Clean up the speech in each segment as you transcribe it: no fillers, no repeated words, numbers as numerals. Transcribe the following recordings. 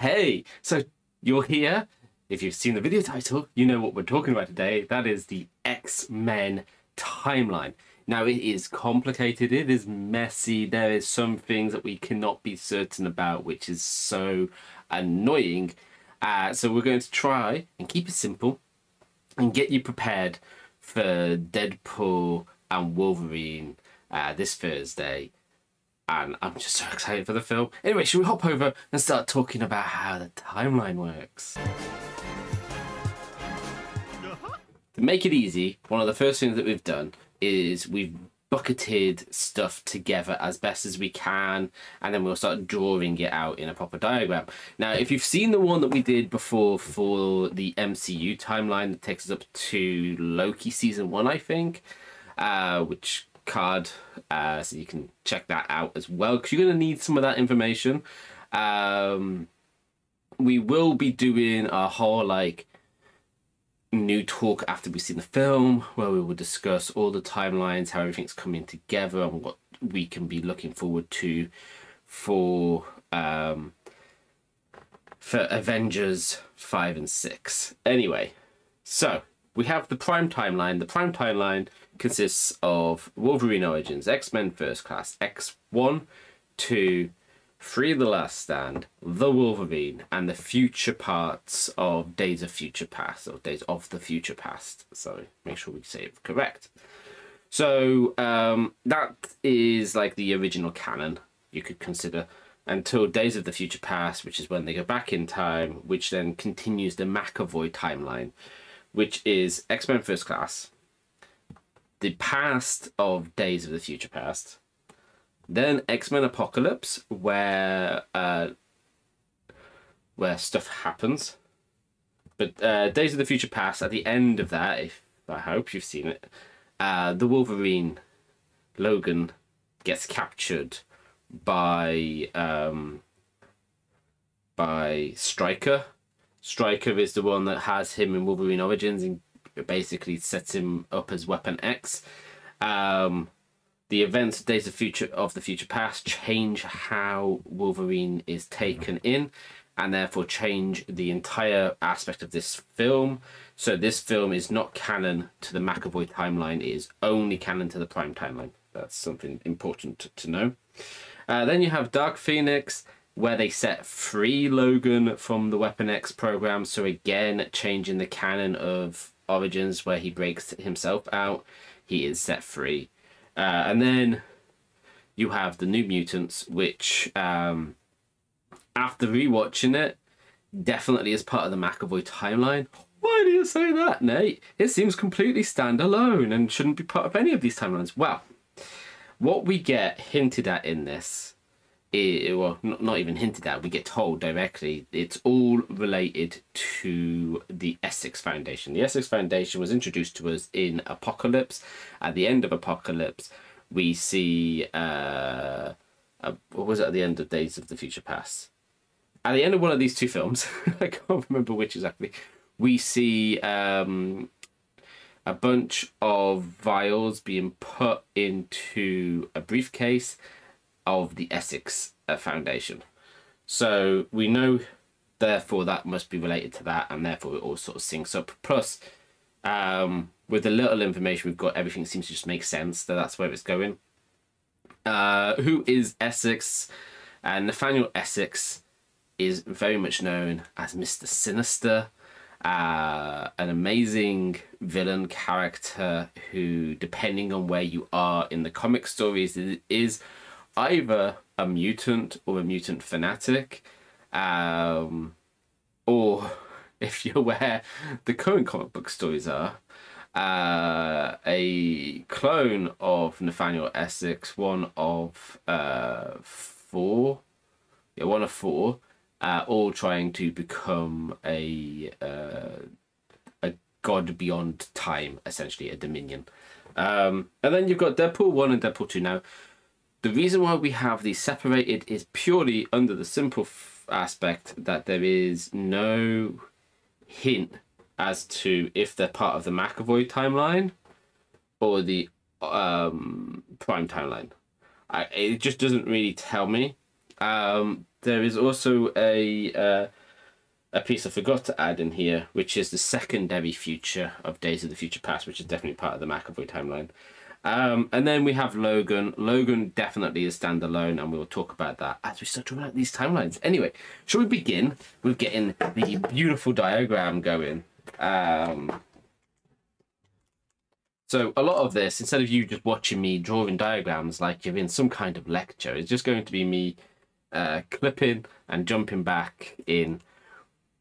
Hey, so you're here. If you've seen the video title, you know what we're talking about today. That is the X-Men timeline. Now, it is complicated, it is messy, there is some things that we cannot be certain about, which is so annoying. So we're going to try and keep it simple and get you prepared for Deadpool and Wolverine this Thursday. And I'm just so excited for the film. Anyway, should we hop over and start talking about how the timeline works? To make it easy, one of the first things that we've done is we've bucketed stuff together as best as we can, and then we'll start drawing it out in a proper diagram. Now, if you've seen the one that we did before for the MCU timeline that takes us up to Loki season 1, I think, which card, so you can check that out as well, because you're going to need some of that information. We will be doing a whole new talk after we've seen the film, where we will discuss all the timelines, how everything's coming together, and what we can be looking forward to for Avengers 5 and 6. Anyway, so we have the Prime Timeline. The Prime Timeline consists of Wolverine Origins, X-Men First Class, X1, 2, 3 The Last Stand, The Wolverine, and the future parts of Days of Future Past, or Days of the Future Past. So make sure we say it correct. So that is like the original canon, you could consider, until Days of the Future Past, which is when they go back in time, which then continues the McAvoy timeline, which is X-Men First Class, the past of Days of the Future Past, then X-Men Apocalypse, where stuff happens. But Days of the Future Past, at the end of that, if I hope you've seen it, the Wolverine, Logan, gets captured by Stryker. Stryker is the one that has him in Wolverine Origins and basically sets him up as Weapon X. The events of Days of the Future Past change how Wolverine is taken in, and therefore change the entire aspect of this film. So this film is not canon to the McAvoy timeline, it is only canon to the Prime Timeline. That's something important to know. Then you have Dark Phoenix, where they set free Logan from the Weapon X program. So again, changing the canon of Origins, where he breaks himself out, he is set free. And then you have the New Mutants, which after rewatching it, definitely is part of the McAvoy timeline. Why do you say that, Nate? It seems completely standalone and shouldn't be part of any of these timelines. Well, what we get hinted at in this, well, not even hinted at, we get told directly, it's all related to the Essex Foundation. The Essex Foundation was introduced to us in Apocalypse. At the end of Apocalypse, we see, what was it at the end of Days of the Future Past? At the end of one of these two films, I can't remember which exactly, we see a bunch of vials being put into a briefcase of the Essex Foundation. So we know, therefore, that must be related to that, and therefore it all sort of syncs up. Plus, with the little information we've got, everything seems to just make sense, that that's where it's going. Who is Essex? Nathaniel Essex is very much known as Mr. Sinister, an amazing villain character who, depending on where you are in the comic stories, is either a mutant or a mutant fanatic, or, if you're where the current comic book stories are, a clone of Nathaniel Essex, one of four, all trying to become a god beyond time, essentially a dominion. And then you've got Deadpool 1 and Deadpool 2. Now, the reason why we have these separated is purely under the simple aspect that there is no hint as to if they're part of the McAvoy timeline or the Prime timeline. It just doesn't really tell me. there is also a piece I forgot to add in here, which is the secondary future of Days of the Future Past, which is definitely part of the McAvoy timeline. And then we have Logan. Logan definitely is standalone, and we'll talk about that as we start talking about these timelines. Anyway, shall we begin with getting the beautiful diagram going? So a lot of this, instead of you just watching me drawing diagrams like you're in some kind of lecture, it's just going to be me clipping and jumping back in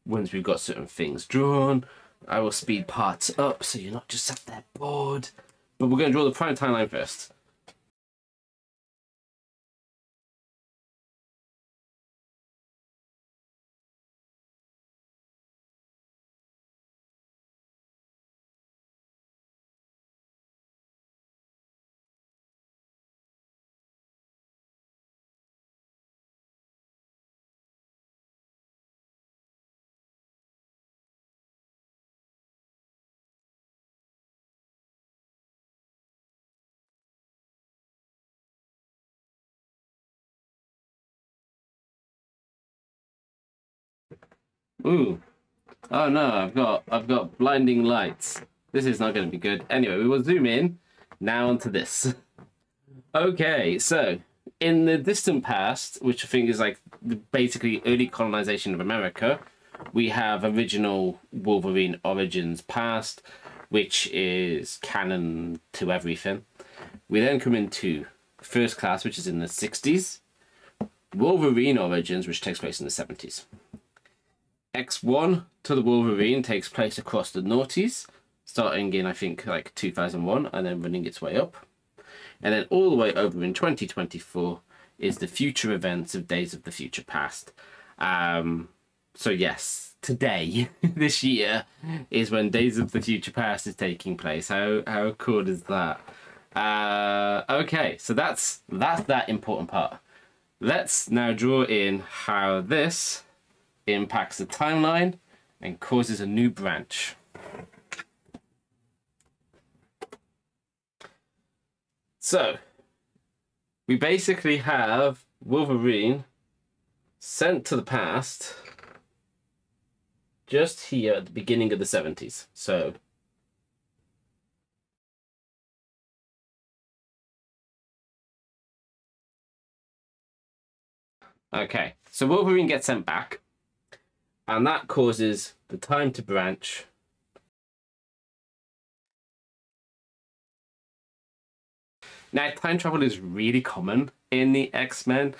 once we've got certain things drawn. I will speed parts up so you're not just sat there bored. But we're going to draw the prime timeline first. Ooh. Oh no, I've got blinding lights. This is not going to be good. Anyway, we will zoom in now onto this. Okay, so in the distant past, which I think is like basically early colonization of America, we have original Wolverine Origins past, which is canon to everything. We then come into First Class, which is in the 60s. Wolverine Origins, which takes place in the 70s. X1 to the Wolverine takes place across the noughties, starting in, I think, like 2001, and then running its way up. And then all the way over in 2024 is the future events of Days of the Future Past. So yes, today, this year, is when Days of the Future Past is taking place. How cool is that? Okay, so that's that important part. Let's now draw in how this impacts the timeline and causes a new branch. So we basically have Wolverine sent to the past just here at the beginning of the 70s. So okay, so Wolverine gets sent back, and that causes the time to branch. Now, time travel is really common in the X-Men,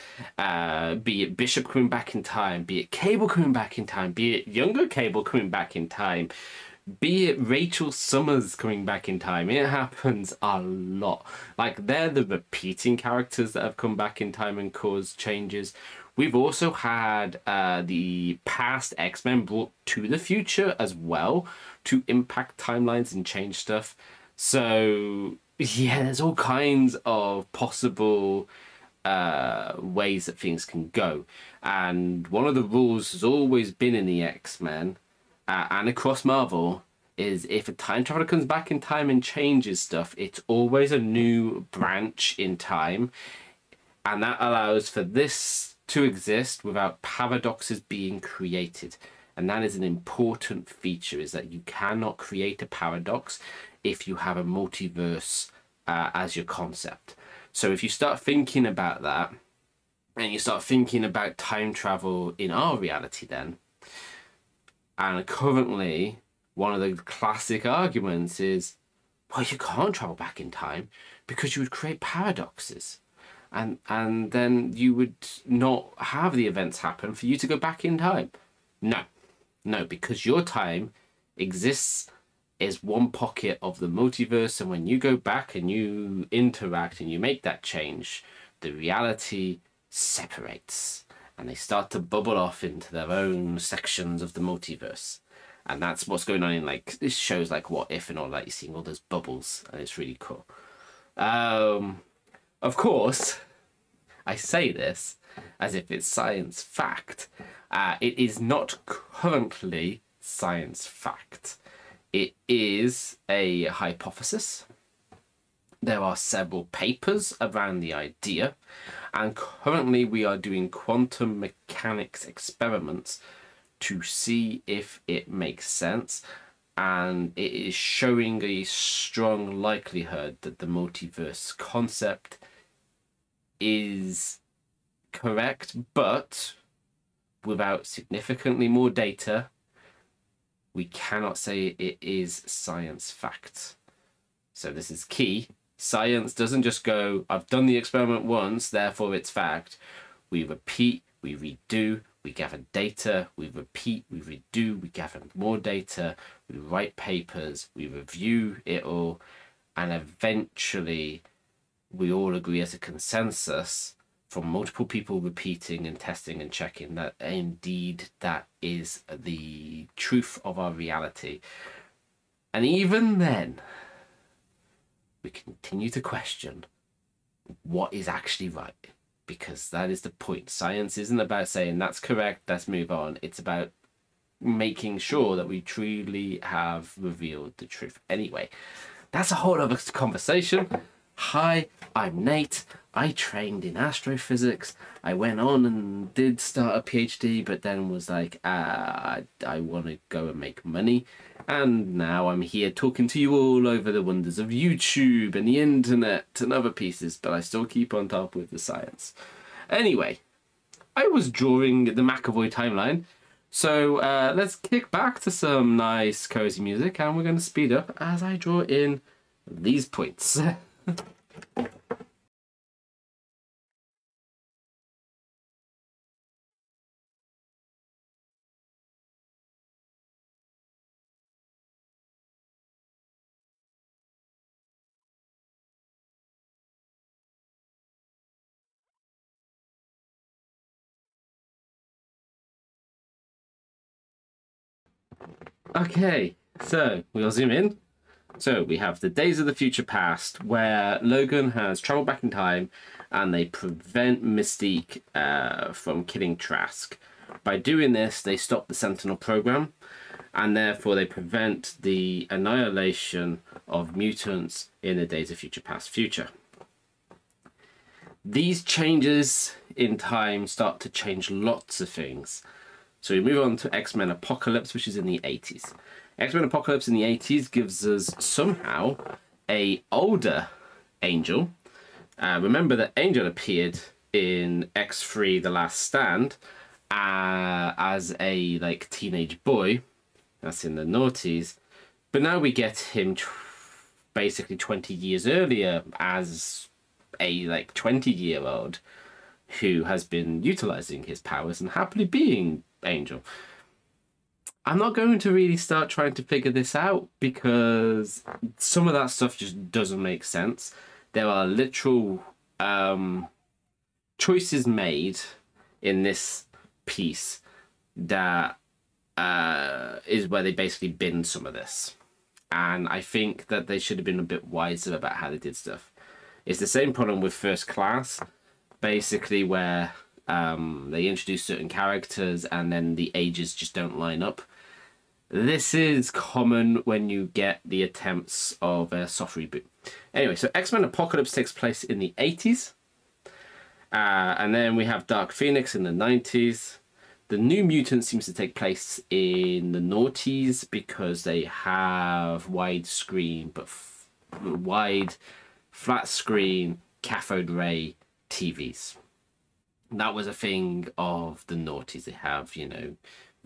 be it Bishop coming back in time, be it Cable coming back in time, be it younger Cable coming back in time, be it Rachel Summers coming back in time. It happens a lot. Like, they're the repeating characters that have come back in time and caused changes. We've also had the past X-Men brought to the future as well to impact timelines and change stuff. So yeah, there's all kinds of possible ways that things can go. And one of the rules has always been in the X-Men and across Marvel is if a time traveler comes back in time and changes stuff, it's always a new branch in time. And that allows for this to exist without paradoxes being created. And that is an important feature, is that you cannot create a paradox if you have a multiverse as your concept. So if you start thinking about that, and you start thinking about time travel in our reality then, and currently one of the classic arguments is, well, you can't travel back in time because you would create paradoxes. And then you would not have the events happen for you to go back in time. No, because your time exists as one pocket of the multiverse, and when you go back and you interact and you make that change, the reality separates and they start to bubble off into their own sections of the multiverse. And that's what's going on in like this shows like What If and all that. You're seeing all those bubbles, and it's really cool. Of course, I say this as if it's science fact. It is not currently science fact. It is a hypothesis. There are several papers around the idea, And currently we are doing quantum mechanics experiments to see if it makes sense. And it is showing a strong likelihood that the multiverse concept is correct, but without significantly more data, we cannot say it is science fact. So this is key. Science doesn't just go, I've done the experiment once, therefore it's fact. We repeat, we redo, we gather data, we repeat, we redo, we gather more data, we write papers, we review it all, and eventually we all agree as a consensus from multiple people repeating and testing and checking that indeed that is the truth of our reality. And even then, we continue to question what is actually right, because that is the point. Science isn't about saying that's correct, let's move on. It's about making sure that we truly have revealed the truth. Anyway, that's a whole other conversation. Hi, I'm Nate. I trained in astrophysics. I went on and did start a PhD, but then was like, I want to go and make money. And now I'm here talking to you all over the wonders of YouTube and the internet and other pieces, but I still keep on top with the science. Anyway, I was drawing the McAvoy timeline. So let's kick back to some nice cozy music, and we're going to speed up as I draw in these points. Okay, so we'll zoom in. So we have the Days of the Future Past, where Logan has traveled back in time and they prevent Mystique from killing Trask. By doing this, they stop the Sentinel program, and therefore they prevent the annihilation of mutants in the Days of Future Past future. These changes in time start to change lots of things. So we move on to X-Men Apocalypse, which is in the 80s. X-Men Apocalypse in the 80s gives us somehow a older Angel. Remember that Angel appeared in X3 The Last Stand as a teenage boy. That's in the noughties. But now we get him basically 20 years earlier as a 20-year-old who has been utilizing his powers and happily being Angel. I'm not going to really start trying to figure this out because some of that stuff just doesn't make sense. There are literal choices made in this piece that is where they basically bin some of this. And I think that they should have been a bit wiser about how they did stuff. It's the same problem with First Class, basically, where they introduce certain characters and then the ages just don't line up. This is common when you get the attempts of a soft reboot. Anyway, so X-Men Apocalypse takes place in the 80s. And then we have Dark Phoenix in the 90s. The New Mutants seems to take place in the noughties because they have widescreen, but wide, flat screen, cathode ray TVs. That was a thing of the noughties. They have,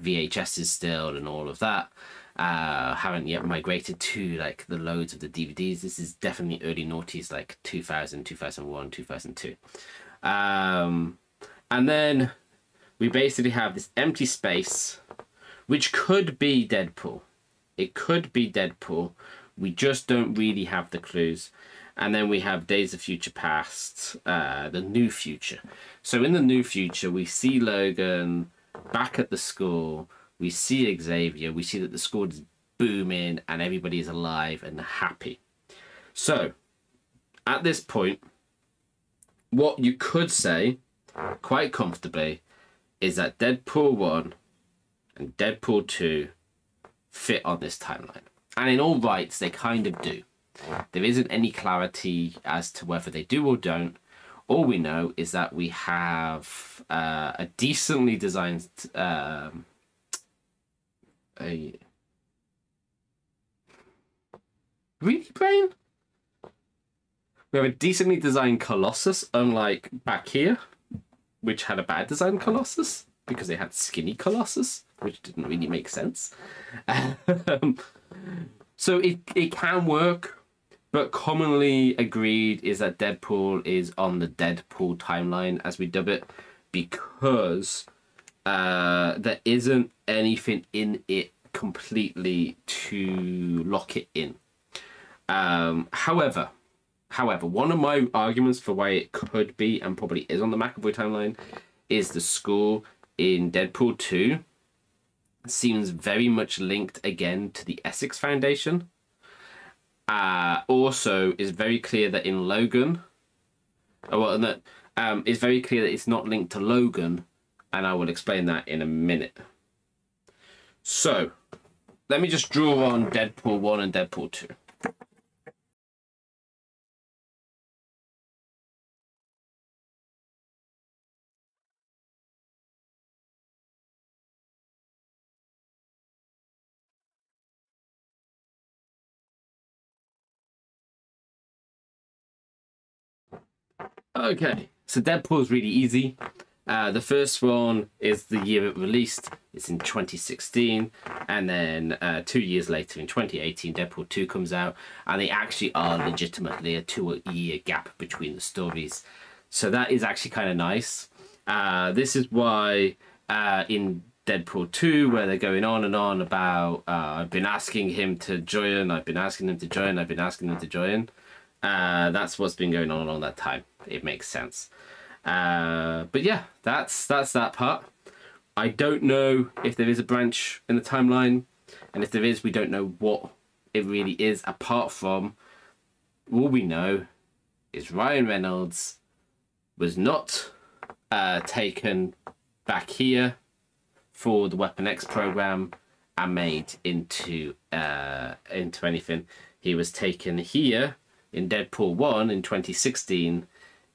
VHSs still and all of that. Haven't yet migrated to the loads of the DVDs. This is definitely early noughties, 2000, 2001, 2002. And then we basically have this empty space, which could be Deadpool. It could be Deadpool. We just don't really have the clues. And then we have Days of Future Past, the new future. So in the new future, we see Logan back at the school. We see Xavier. We see that the school is booming and everybody is alive and happy. So at this point, what you could say quite comfortably is that Deadpool 1 and Deadpool 2 fit on this timeline. And in all rights, they kind of do. There isn't any clarity as to whether they do or don't, All we know is that we have a decently designed a really brain. We have a decently designed Colossus, unlike back here, which had a bad designed Colossus because they had skinny Colossus, which didn't really make sense. So it can work, but commonly agreed is that Deadpool is on the Deadpool timeline, as we dub it, because there isn't anything in it completely to lock it in. However, one of my arguments for why it could be and probably is on the McAvoy timeline is the school in Deadpool 2 seems very much linked again to the Essex Foundation. Also, is very clear that in Logan, it's very clear that it's not linked to Logan, and I will explain that in a minute. So, let me just draw on Deadpool 1 and Deadpool 2. Okay, so Deadpool is really easy. The first one is the year it released. It's in 2016, and then 2 years later, in 2018, Deadpool 2 comes out, and they actually are legitimately a 2-year gap between the stories. So that is actually kind of nice. This is why in Deadpool 2, where they're going on and on about I've been asking him to join, I've been asking him to join, I've been asking him to join. That's what's been going on all that time. It makes sense. But yeah, that's that part. I don't know if there is a branch in the timeline, and if there is, we don't know what it really is, apart from all we know is Ryan Reynolds was not taken back here for the Weapon X program and made into anything. He was taken here in Deadpool 1 in 2016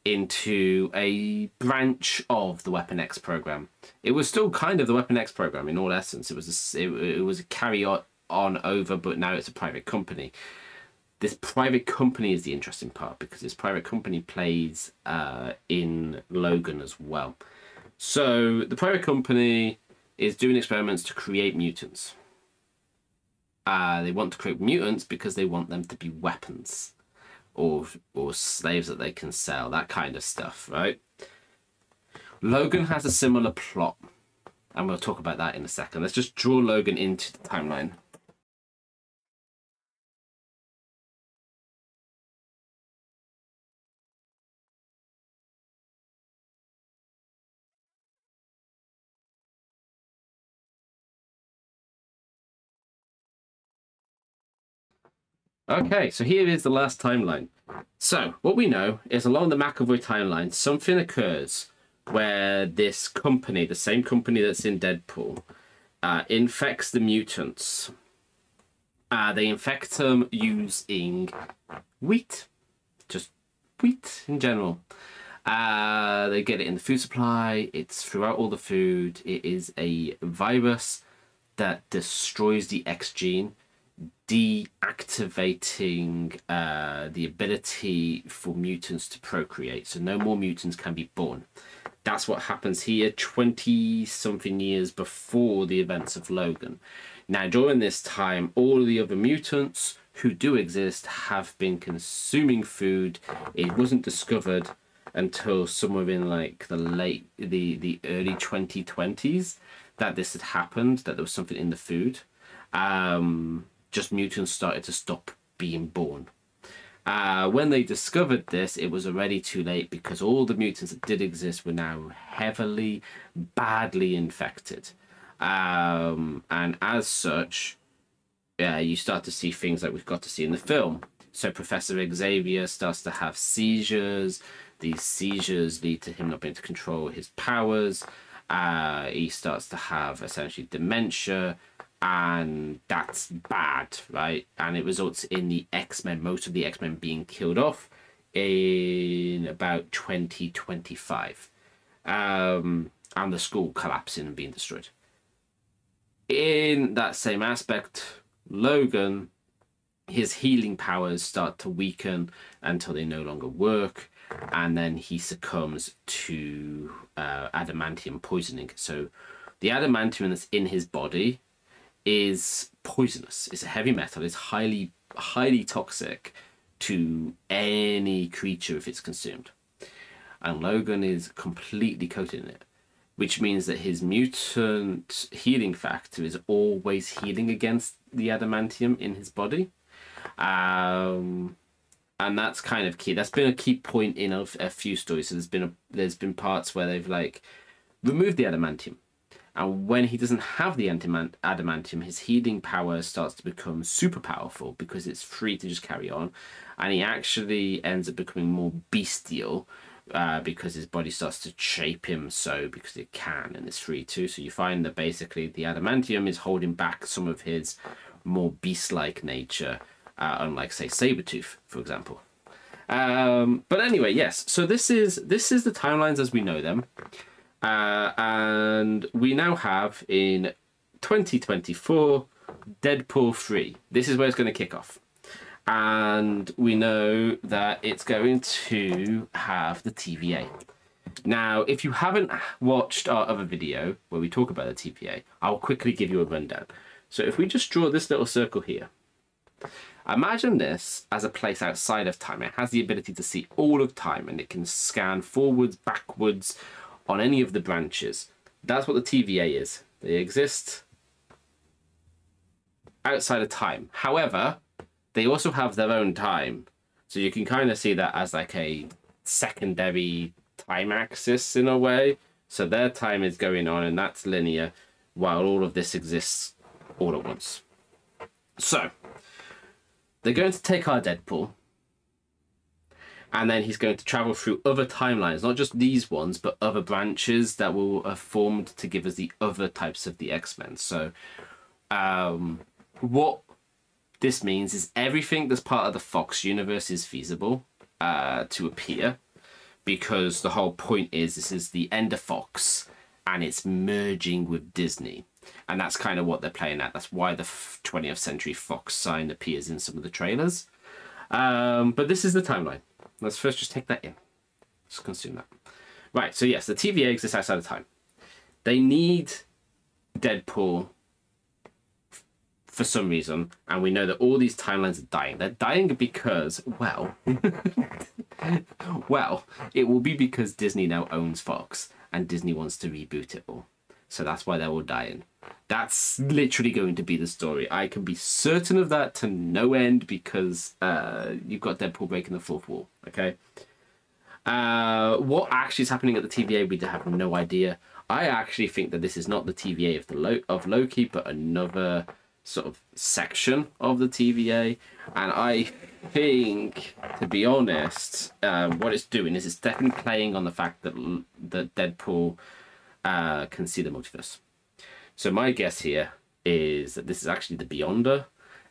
into a branch of the Weapon X program. It was still kind of the Weapon X program in all essence. It was a carry on over, but now it's a private company. This private company is the interesting part, because this private company plays in Logan as well. So the private company is doing experiments to create mutants. They want to create mutants because they want them to be weapons. Or slaves that they can sell, that kind of stuff, right? Logan has a similar plot, and we'll talk about that in a second. Let's just draw Logan into the timeline. Okay, so here is the last timeline. So, what we know is along the McAvoy timeline, something occurs where this company, the same company that's in Deadpool, infects the mutants. They infect them using wheat. Just wheat in general. They get it in the food supply. It's throughout all the food. It is a virus that destroys the X gene, deactivating the ability for mutants to procreate. So no more mutants can be born. That's what happens here 20-something years before the events of Logan. Now, during this time, all of the other mutants who do exist have been consuming food. It wasn't discovered until somewhere in like the early 2020s that this had happened, that there was something in the food. Just mutants started to stop being born. When they discovered this, it was already too late, because all the mutants that did exist were now heavily, badly infected. And as such, you start to see things like we've got to see in the film. So Professor Xavier starts to have seizures. These seizures lead to him not being able to control his powers. He starts to have essentially dementia. And that's bad, right? And it results in the X-Men, most of the X-Men being killed off in about 2025, and the school collapsing and being destroyed. In that same aspect, Logan, his healing powers start to weaken until they no longer work, and then he succumbs to adamantium poisoning. So the adamantium that's in his body is poisonous. It's a heavy metal. It's highly toxic to any creature if it's consumed. And Logan is completely coated in it, which means that his mutant healing factor is always healing against the adamantium in his body. And that's kind of key. That's been a key point in a few stories. So there's been parts where they've like removed the adamantium, and when he doesn't have the adamantium, his healing power starts to become super powerful because it's free to just carry on, and he actually ends up becoming more bestial because his body starts to shape him because it can, and it's free too. So you find that basically the adamantium is holding back some of his more beast-like nature, unlike say Sabretooth, for example. But anyway, yes. So this is the timelines as we know them. And we now have in 2024 Deadpool 3. This is where it's going to kick off. And we know that it's going to have the TVA. Now, if you haven't watched our other video where we talk about the TVA, I'll quickly give you a rundown. So if we just draw this little circle here, imagine this as a place outside of time. It has the ability to see all of time, and it can scan forwards, backwards, on any of the branches. That's what the TVA is. They exist outside of time. However, they also have their own time. So you can kind of see that as like a secondary time axis in a way. So their time is going on, and that's linear, while all of this exists all at once. So they're going to take our Deadpool, and then he's going to travel through other timelines, not just these ones, but other branches that will have formed to give us the other types of the X-Men. So what this means is everything that's part of the Fox universe is feasible to appear, because the whole point is this is the end of Fox, and it's merging with Disney. And that's kind of what they're playing at. That's why the 20th Century Fox sign appears in some of the trailers. But this is the timeline. Let's first just take that in. Let's consume that. Right, so yes, the TVA exists outside of time. They need Deadpool for some reason, and we know that all these timelines are dying. They're dying because, well, well, it will be because Disney now owns Fox, and Disney wants to reboot it all. So that's why they're all dying. That's literally going to be the story. I can be certain of that to no end, because you've got Deadpool breaking the fourth wall, okay? What actually is happening at the TVA, we have no idea. I actually think that this is not the TVA of Loki, but another sort of section of the TVA. And I think, to be honest, what it's doing is it's definitely playing on the fact that Deadpool can see the multiverse. So my guess here is that this is actually the Beyonder,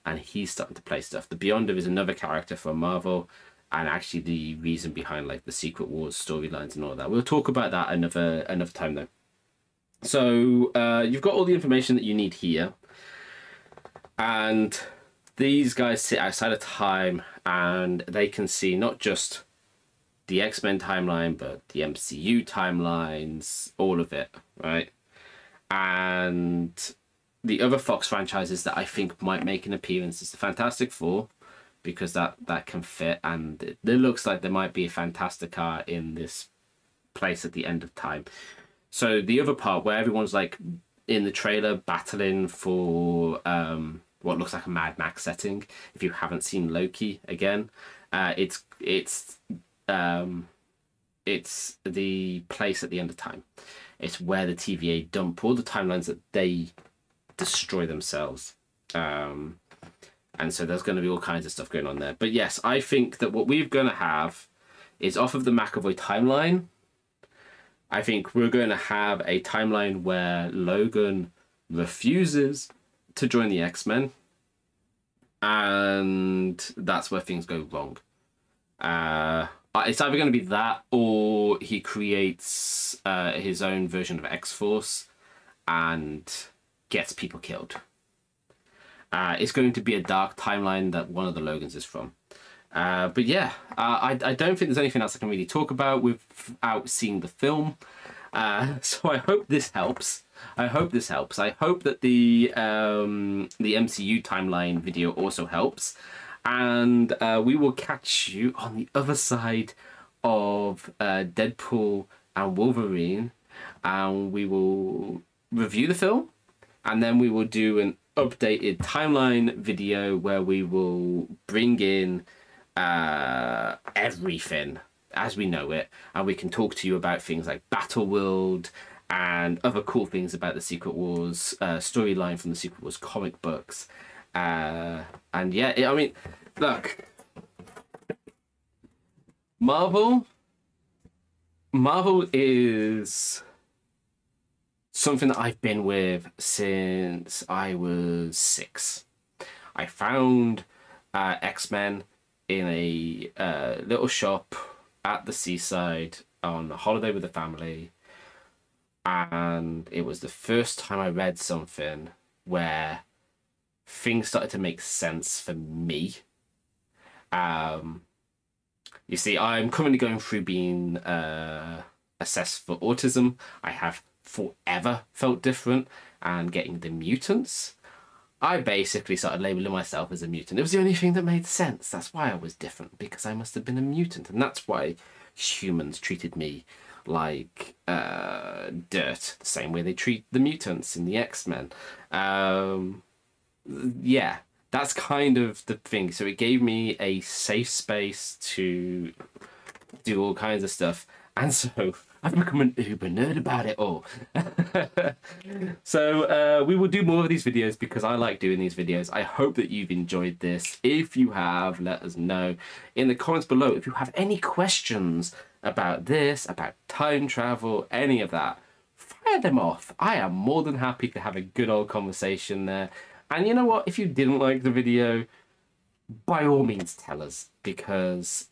and he's starting to play stuff. The Beyonder is another character from Marvel, and actually the reason behind like the Secret Wars storylines and all that. We'll talk about that another time though. So you've got all the information that you need here, and these guys sit outside of time, and they can see not just the X-Men timeline, but the MCU timelines, all of it, right? And the other Fox franchises that I think might make an appearance is the Fantastic Four, because that can fit, and it looks like there might be a Fantastica in this place at the end of time. So the other part where everyone's like in the trailer battling for what looks like a Mad Max setting. If you haven't seen Loki again, it's the place at the end of time. It's where the TVA dump all the timelines that they destroy themselves. And so there's going to be all kinds of stuff going on there. But yes, I think that what we're going to have is, off of the McAvoy timeline, I think we're going to have a timeline where Logan refuses to join the X-Men, and that's where things go wrong. It's either going to be that, or he creates his own version of X-Force and gets people killed. It's going to be a dark timeline that one of the Logans is from. But yeah, I don't think there's anything else I can really talk about without seeing the film. So I hope this helps. I hope that the MCU timeline video also helps. And we will catch you on the other side of Deadpool and Wolverine. And we will review the film. And then we will do an updated timeline video where we will bring in everything as we know it, and we can talk to you about things like Battleworld and other cool things about the Secret Wars storyline from the Secret Wars comic books. And yeah, I mean, look, Marvel is something that I've been with since I was 6. I found X-Men in a little shop at the seaside on a holiday with the family, and it was the first time I read something where things started to make sense for me. You see, I'm currently going through being assessed for autism. I have forever felt different, and getting the mutants, I basically started labeling myself as a mutant. It was the only thing that made sense. That's why I was different, because I must have been a mutant. And that's why humans treated me like dirt, the same way they treat the mutants in the X-Men. Yeah, that's kind of the thing. So it gave me a safe space to do all kinds of stuff. And so I've become an uber nerd about it all. So we will do more of these videos because I like doing these videos. I hope that you've enjoyed this. If you have, let us know in the comments below. If you have any questions about this, about time travel, any of that, fire them off. I am more than happy to have a good old conversation there. And you know what? If you didn't like the video, by all means tell us, because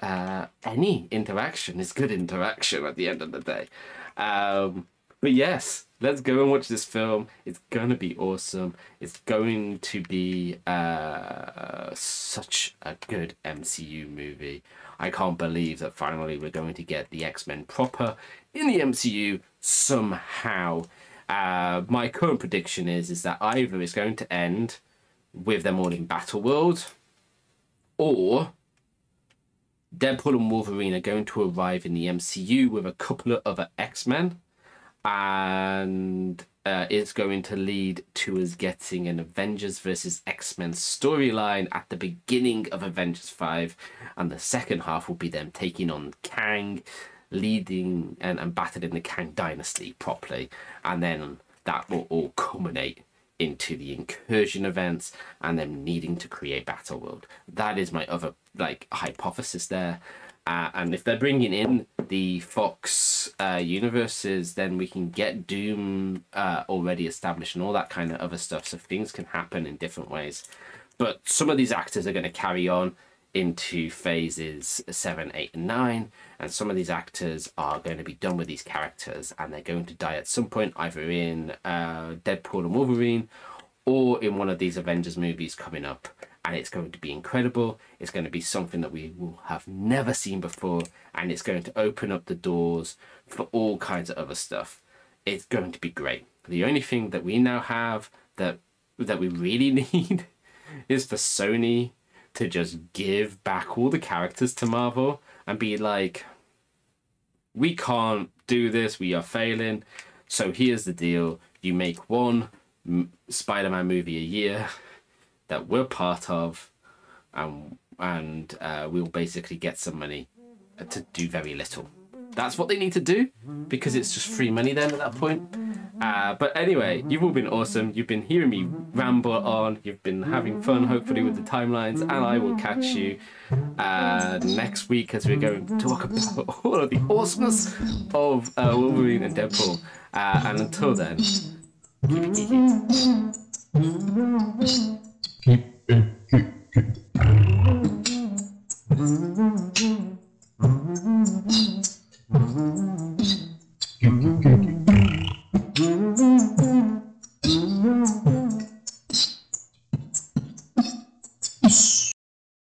any interaction is good interaction at the end of the day. But yes, let's go and watch this film. It's going to be awesome. It's going to be such a good MCU movie. I can't believe that finally we're going to get the X-Men proper in the MCU somehow. My current prediction is that either it's going to end with them all in Battleworld, or Deadpool and Wolverine are going to arrive in the MCU with a couple of other X-Men, and it's going to lead to us getting an Avengers versus X-Men storyline at the beginning of Avengers 5, and the second half will be them taking on Kang, leading and battling the Kang dynasty properly, and then that will all culminate into the incursion events and them needing to create Battleworld. That is my other hypothesis there. And if they're bringing in the Fox universes, then we can get Doom already established and all that kind of other stuff, so things can happen in different ways. But some of these actors are going to carry on into phases 7, 8, and 9, and some of these actors are going to be done with these characters and they're going to die at some point, either in Deadpool and Wolverine or in one of these Avengers movies coming up, and it's going to be incredible. It's going to be something that we will have never seen before, and it's going to open up the doors for all kinds of other stuff. It's going to be great. The only thing that we now have that we really need is for Sony to just give back all the characters to Marvel and be like, we can't do this, we are failing, so here's the deal. You make one Spider-Man movie a year that we're part of, and we'll basically get some money to do very little. That's what they need to do, because it's just free money then at that point. But anyway, you've all been awesome. You've been hearing me ramble on. You've been having fun, hopefully, with the timelines. And I will catch you next week as we're going to talk about all of the awesomeness of Wolverine and Deadpool. And until then, keep it geeky. Keep it geeky. Peace.